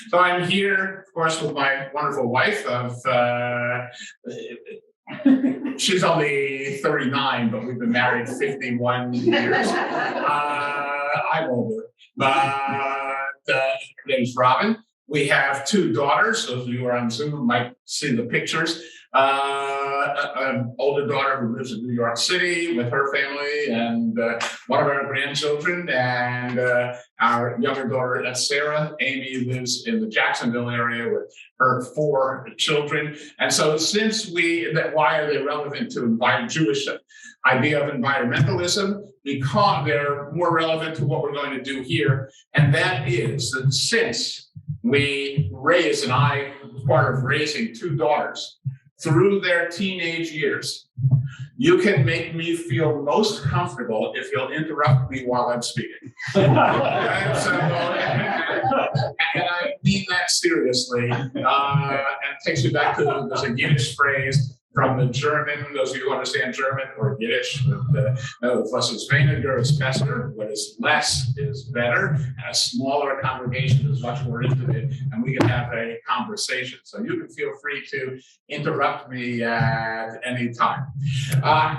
So I'm here, of course, with my wonderful wife of, she's only 39, but we've been married 51 years. I'm older, but her name's Robin. We have two daughters. Those of you who are on Zoom might see the pictures. An older daughter who lives in New York City with her family and one of our grandchildren, and our younger daughter, Sarah. Amy lives in the Jacksonville area with her 4 children. And so since why are they relevant to Jewish idea of environmentalism? Because they're more relevant to what we're going to do here. And that is that since we raised, and I was part of raising 2 daughters through their teenage years, you can make me feel most comfortable if you'll interrupt me while I'm speaking. And I mean that seriously. And it takes me back to, there's a Yiddish phrase from the German, those of you who understand German or Yiddish, was is weniger is besser, what is less is better, and a smaller congregation is much more intimate, and we can have a conversation. So you can feel free to interrupt me at any time.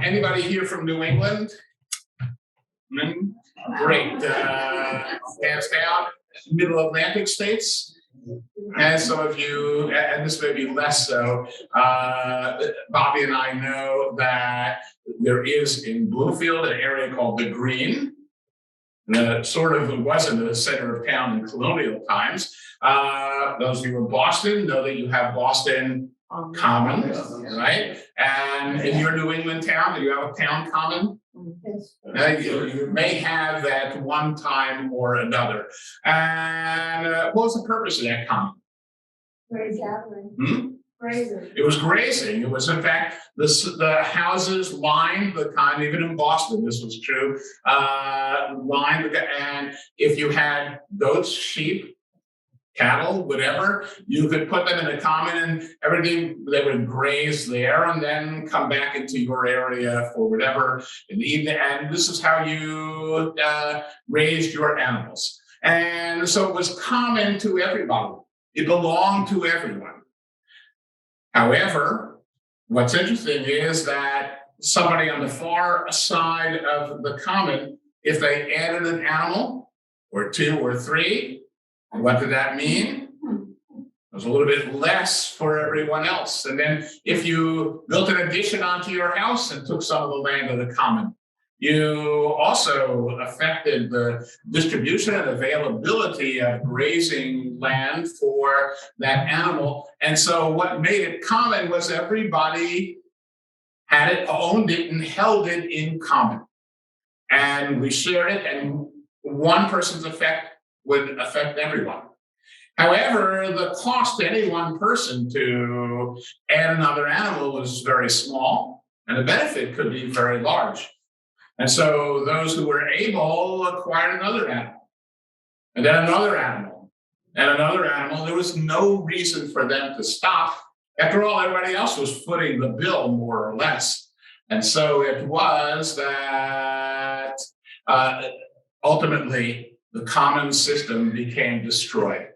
Anybody here from New England? Great. Hands down. Middle Atlantic states? And some of you, and this may be less so, Bobby and I know that there is in Bloomfield an area called the Green. Sort of was in the center of town in colonial times. Those of you in Boston know that you have Boston Common, right? And in your New England town, do you have a town common? Yes. You may have that one time or another. And what was the purpose of that common? Grazing. It was grazing. It was, in fact, the houses lined the common, even in Boston, this was true, lined, and if you had goats, sheep, cattle, whatever, you could put them in the common and everything, they would graze there and then come back into your area for whatever in the evening. And this is how you raised your animals. And so it was common to everybody. It belonged to everyone. However, what's interesting is that somebody on the far side of the common, if they added an animal or 2 or 3, what did that mean? It was a little bit less for everyone else. And then if you built an addition onto your house and took some of the land of the common, you also affected the distribution and availability of grazing land for that animal. And so what made it common was everybody had it, owned it, and held it in common. And we shared it, and one person's effect would affect everyone. However, the cost to any one person to add another animal was very small, and the benefit could be very large. And so those who were able acquired another animal, and then another animal, and another animal. There was no reason for them to stop. After all, everybody else was footing the bill, more or less. And so it was that ultimately, the common system became destroyed.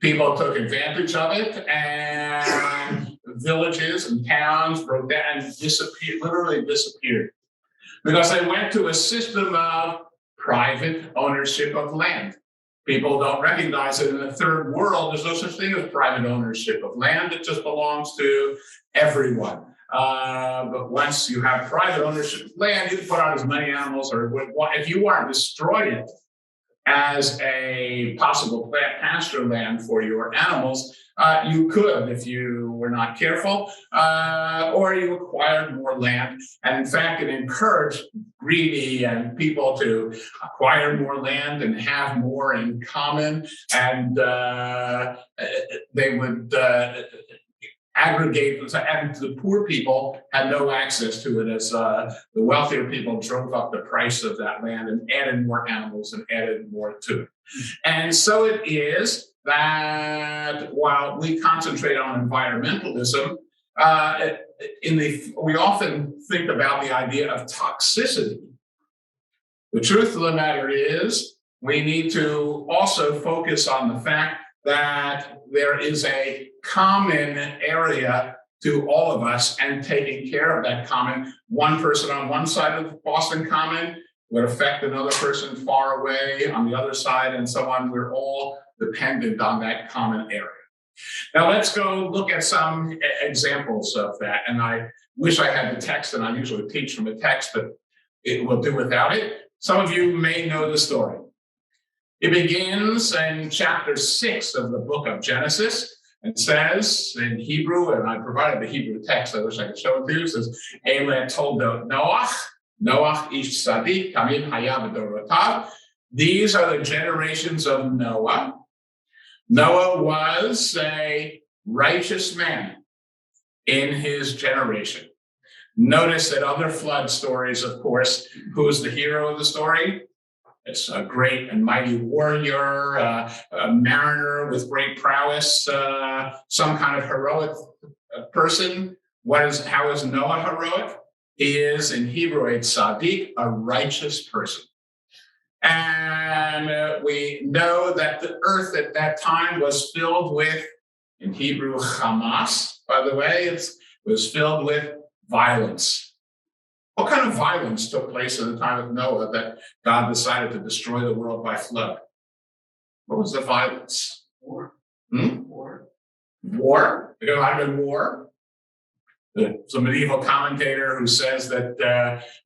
People took advantage of it, and villages and towns broke down and disappeared, literally disappeared, because they went to a system of private ownership of land. People don't recognize it in the third world. There's no such thing as private ownership of land. It just belongs to everyone. But once you have private ownership of land, you can put out as many animals, or if you want to destroy it as a possible pasture land for your animals, you could if you were not careful, or you acquired more land. And in fact, it encouraged greedy and people to acquire more land and have more in common. And they would aggregate, and the poor people had no access to it, as the wealthier people drove up the price of that land and added more animals and added more to it. And so it is that while we concentrate on environmentalism, we often think about the idea of toxicity. The truth of the matter is we need to also focus on the fact that there is a common area to all of us, and taking care of that common. One person on one side of Boston Common would affect another person far away on the other side, and so on. We're all dependent on that common area. Now let's go look at some examples of that. And I wish I had the text, and I usually teach from a text, but it will do without it. Some of you may know the story. It begins in chapter 6 of the book of Genesis. It says in Hebrew, and I provided the Hebrew text, I wish I could show it to you. It says, Ele toldot Noach ish tzadik, tamid haya b'dorotav. These are the generations of Noah. Noah was a righteous man in his generation. Notice that other flood stories, of course, who's the hero of the story? It's a great and mighty warrior, a mariner with great prowess, some kind of heroic person. How is Noah heroic? He is, in Hebrew, a tzaddik, a righteous person. And we know that the earth at that time was filled with, in Hebrew, Hamas, by the way, it was filled with violence. What kind of violence took place in the time of Noah that God decided to destroy the world by flood? What was the violence? War. War? War? There might have been war. There's a medieval commentator who says that,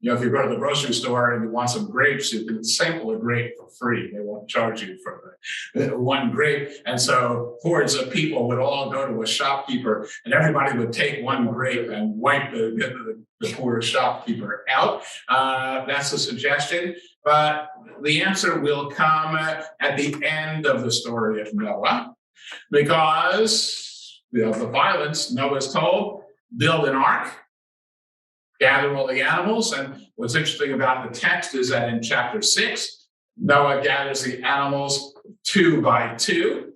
if you go to the grocery store and you want some grapes, you can sample a grape for free. They won't charge you for one grape. And so hordes of people would all go to a shopkeeper, and everybody would take one grape and wipe the poor shopkeeper out. That's a suggestion. But the answer will come at the end of the story of Noah, because the violence, Noah's told, build an ark, gather all the animals. And what's interesting about the text is that in chapter 6, Noah gathers the animals 2 by 2.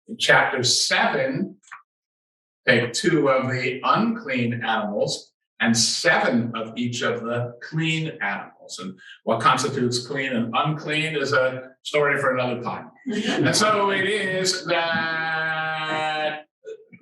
In chapter 7, take 2 of the unclean animals and 7 of each of the clean animals. And what constitutes clean and unclean is a story for another time. And so it is that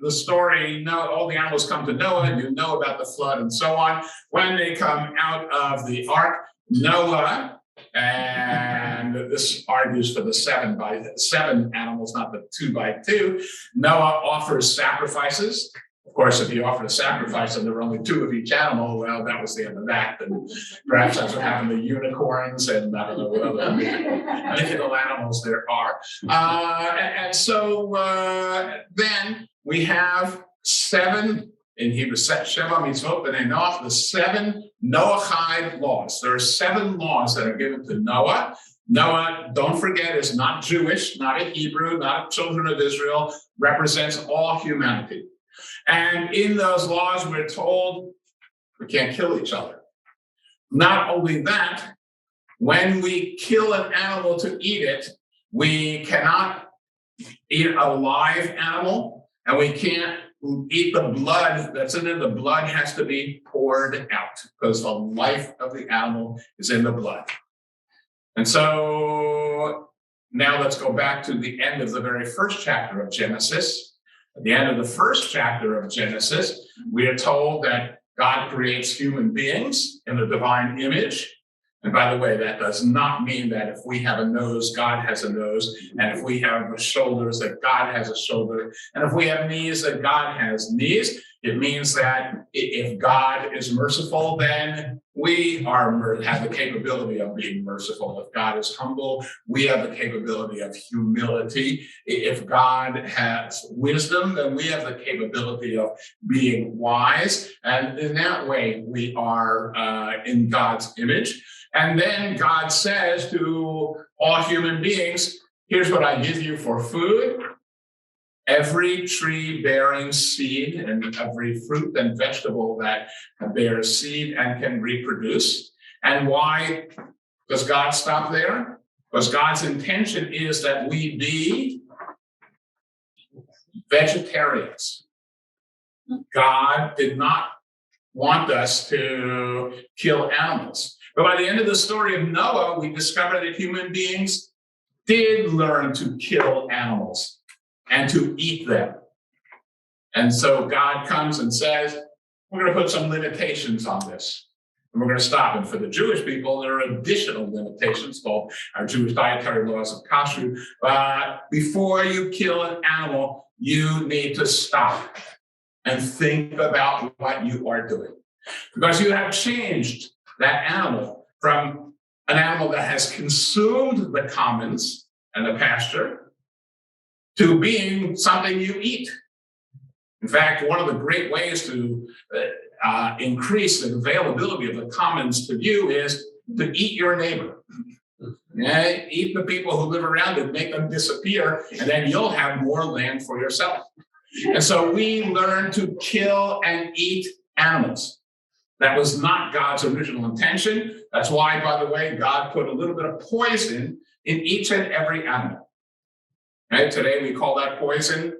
the story, all the animals come to Noah, and you know about the flood and so on. When they come out of the ark, Noah, and this argues for the 7 by 7 animals, not the 2 by 2, Noah offers sacrifices. Of course, if you offered a sacrifice and there were only 2 of each animal, well, that was the end of that. And perhaps that's what happened to unicorns and I don't know what other mythical animals there are. And so then we have 7 in Hebrew, Sheva Mitzvot B'nai Noach, the 7 Noahide laws. There are 7 laws that are given to Noah. Noah, don't forget, is not Jewish, not a Hebrew, not children of Israel, represents all humanity. And in those laws, we're told we can't kill each other. Not only that, when we kill an animal to eat it, we cannot eat a live animal, and we can't eat the blood that's in it. The blood has to be poured out because the life of the animal is in the blood. And so now let's go back to the end of the very first chapter of Genesis. At the end of the first chapter of Genesis, we are told that God creates human beings in the divine image. And by the way, that does not mean that if we have a nose, God has a nose. And if we have shoulders, that God has a shoulder. And if we have knees, that God has knees. It means that if God is merciful, then we have the capability of being merciful. If God is humble, we have the capability of humility. If God has wisdom, then we have the capability of being wise. And in that way, we are in God's image. And then God says to all human beings, here's what I give you for food. Every tree bearing seed and every fruit and vegetable that bears seed and can reproduce. And why does God stop there? Because God's intention is that we be vegetarians. God did not want us to kill animals. But by the end of the story of Noah, we discover that human beings did learn to kill animals and to eat them. And so God comes and says, we're going to put some limitations on this. And we're going to stop. And for the Jewish people, there are additional limitations called our Jewish dietary laws of kashrut. But before you kill an animal, you need to stop and think about what you are doing. Because you have changed that animal from an animal that has consumed the commons and the pasture to being something you eat. In fact, one of the great ways to increase the availability of the commons to you is to eat your neighbor. Yeah, eat the people who live around it, make them disappear, and then you'll have more land for yourself. And so we learn to kill and eat animals. That was not God's original intention. That's why, by the way, God put a little bit of poison in each and every animal. Right? Today we call that poison.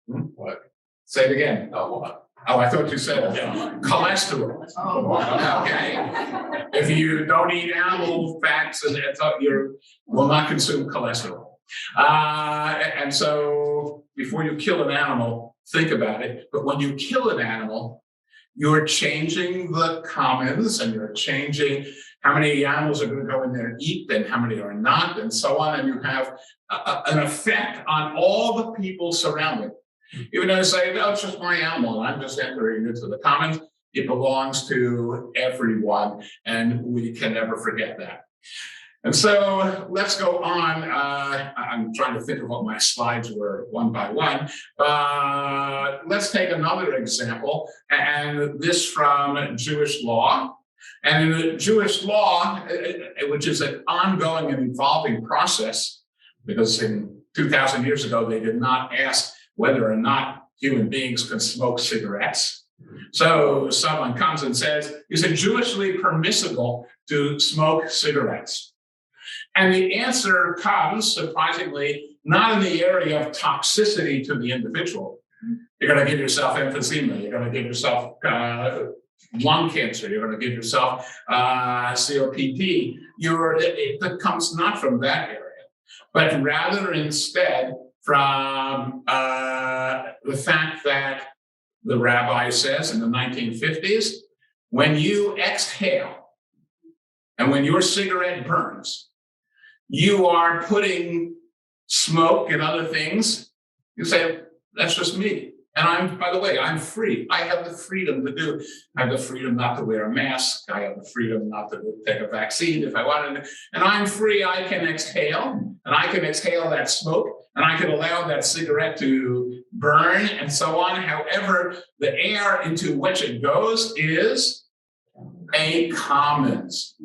What? Say it again. Oh, I thought you said cholesterol. Okay. If you don't eat animal fats, and you will not consume cholesterol. And so before you kill an animal, think about it. But when you kill an animal, you're changing the commons, and you're changing how many animals are going to go in there and eat, and how many are not, and so on. And you have an effect on all the people surrounding. Even though they say, no, it's just my animal, and I'm just entering into the commons, it belongs to everyone, and we can never forget that. And so let's go on. I'm trying to think of what my slides were one by one. Let's take another example, and this from Jewish law. And in Jewish law, which is an ongoing and evolving process, because in 2,000 years ago, they did not ask whether or not human beings can smoke cigarettes. So someone comes and says, is it Jewishly permissible to smoke cigarettes? And the answer comes, surprisingly, not in the area of toxicity to the individual. You're going to give yourself emphysema. You're going to give yourself lung cancer. You're going to give yourself COPD. It comes not from that area, but rather instead from the fact that the Rabbi says in the 1950s, when you exhale and when your cigarette burns, you are putting smoke and other things. You say, that's just me. And by the way, I'm free. I have the freedom to do. I have the freedom not to wear a mask. I have the freedom not to take a vaccine if I wanted to. And I'm free. I can exhale, and I can exhale that smoke, and I can allow that cigarette to burn and so on. However, the air into which it goes is a commons.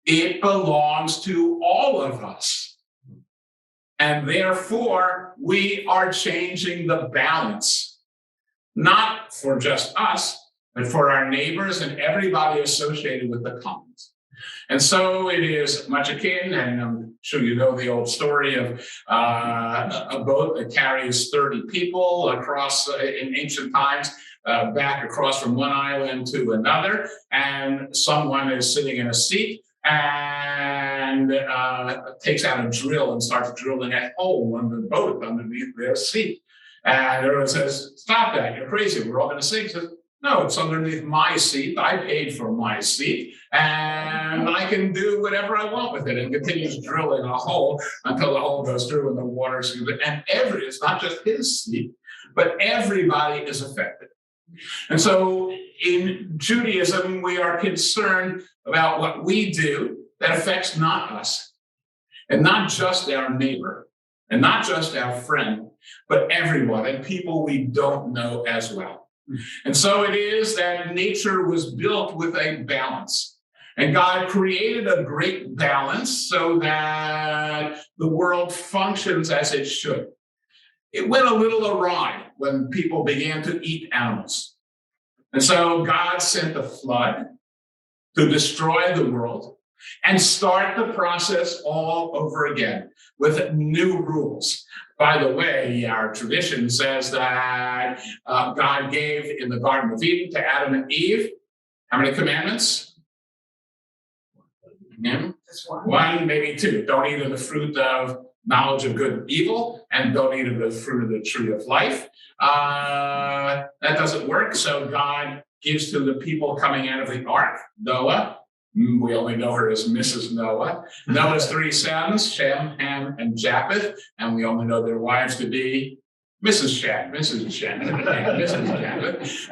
It belongs to all of us. And therefore, we are changing the balance, not for just us, but for our neighbors and everybody associated with the commons. And so it is much akin, and I'm sure you know the old story of a boat that carries 30 people across in ancient times, back across from one island to another, and someone is sitting in a seat and takes out a drill and starts drilling a hole in the boat underneath their seat. And everyone says, stop that, you're crazy, we're all going to sink. He says, no, it's underneath my seat. I paid for my seat, and I can do whatever I want with it. And continues drilling a hole until the hole goes through and the water scoops it. And it's not just his seat, but everybody is affected. And so in Judaism, we are concerned about what we do that affects not us, and not just our neighbor, and not just our friend, but everyone and people we don't know as well. And so it is that nature was built with a balance. And God created a great balance so that the world functions as it should. It went a little awry when people began to eat animals. And so God sent a flood to destroy the world and start the process all over again with new rules. By the way, our tradition says that God gave in the Garden of Eden to Adam and Eve, how many commandments? Just one. One, maybe two. Don't eat of the fruit of knowledge of good and evil, and don't eat of the fruit of the tree of life. That doesn't work. So God gives to the people coming out of the ark, Noah. We only know her as Mrs. Noah. Noah's three sons, Shem, Ham, and Japheth, and we only know their wives to be Mrs. Shem, Mrs. Shem, and Mrs. Japheth,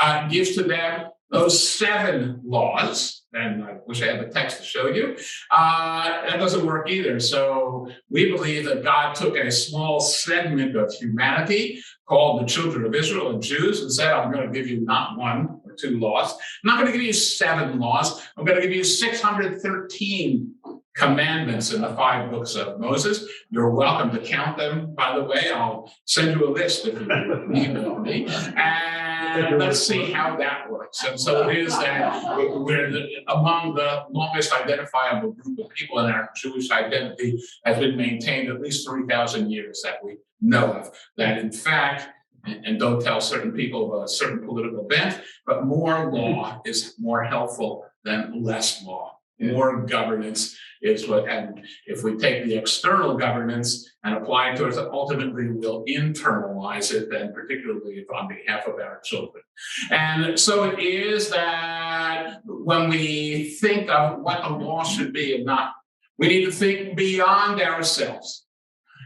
and gives to them those 7 laws. And I wish I had the text to show you. That doesn't work either. So we believe that God took a small segment of humanity called the children of Israel and Jews and said, I'm going to give you not 1 or 2 laws. I'm not going to give you 7 laws. I'm going to give you 613 commandments in the 5 books of Moses. You're welcome to count them, by the way. I'll send you a list if you email me. And let's see how that works. And so it is that we're among the longest identifiable group of people in our Jewish identity has been maintained at least 3,000 years that we know of. That in fact, and don't tell certain people of a certain political bent, but more law is more helpful than less law. More governance is what, and if we take the external governance and apply it to it, ultimately we'll internalize it, and particularly on behalf of our children. And so it is that when we think of what the law should be and not, we need to think beyond ourselves.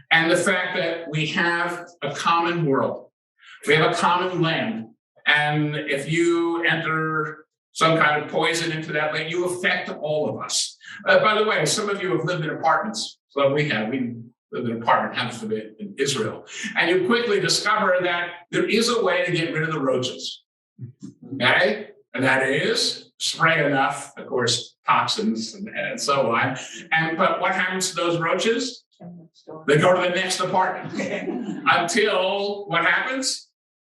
And the fact that we have a common world, we have a common land, and if you enter some kind of poison into that land, you affect all of us. By the way, some of you have lived in apartments. So we lived in an apartment, happens to be in Israel. And you quickly discover that there is a way to get rid of the roaches. Okay? And that is spray enough, of course, toxins and so on. But what happens to those roaches? They go to the next apartment. Until what happens?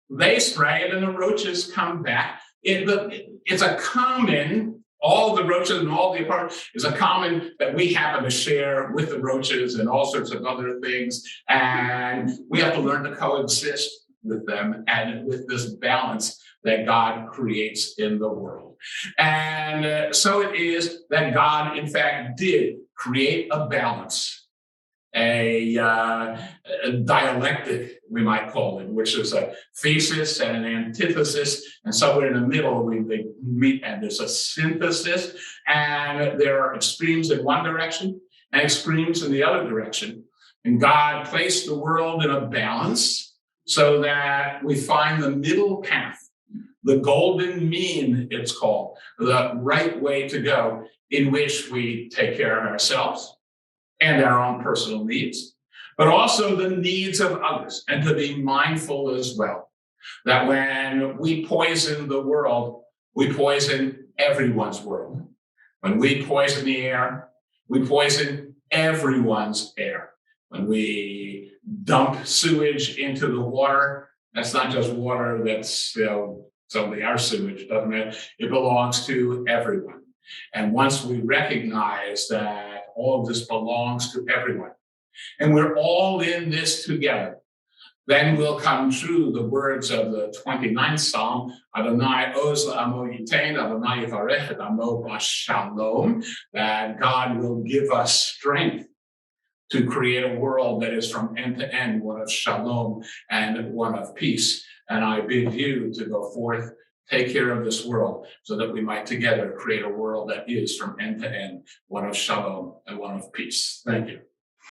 They spray it and the roaches come back. It's a common, all the roaches and all the apartments is a common that we happen to share with the roaches and all sorts of other things. And we have to learn to coexist with them and with this balance that God creates in the world. And so it is that God, in fact, did create a balance. A dialectic, we might call it, which is a thesis and an antithesis, and somewhere in the middle they meet, and there's a synthesis, and there are extremes in one direction and extremes in the other direction. And God placed the world in a balance so that we find the middle path, the golden mean, it's called, the right way to go, in which we take care of ourselves and our own personal needs, but also the needs of others, and to be mindful as well, that when we poison the world, we poison everyone's world. When we poison the air, we poison everyone's air. When we dump sewage into the water, that's not just water that's, only our sewage, doesn't it? It belongs to everyone. And once we recognize that all of this belongs to everyone, and we're all in this together, then will come true the words of the 29th Psalm, Adonai oz la'amo yitain, Adonai yivarech et amo b'shalom, that God will give us strength to create a world that is from end to end, one of shalom and one of peace. And I bid you to go forth, take care of this world so that we might together create a world that is from end to end, one of shalom and one of peace. Thank you.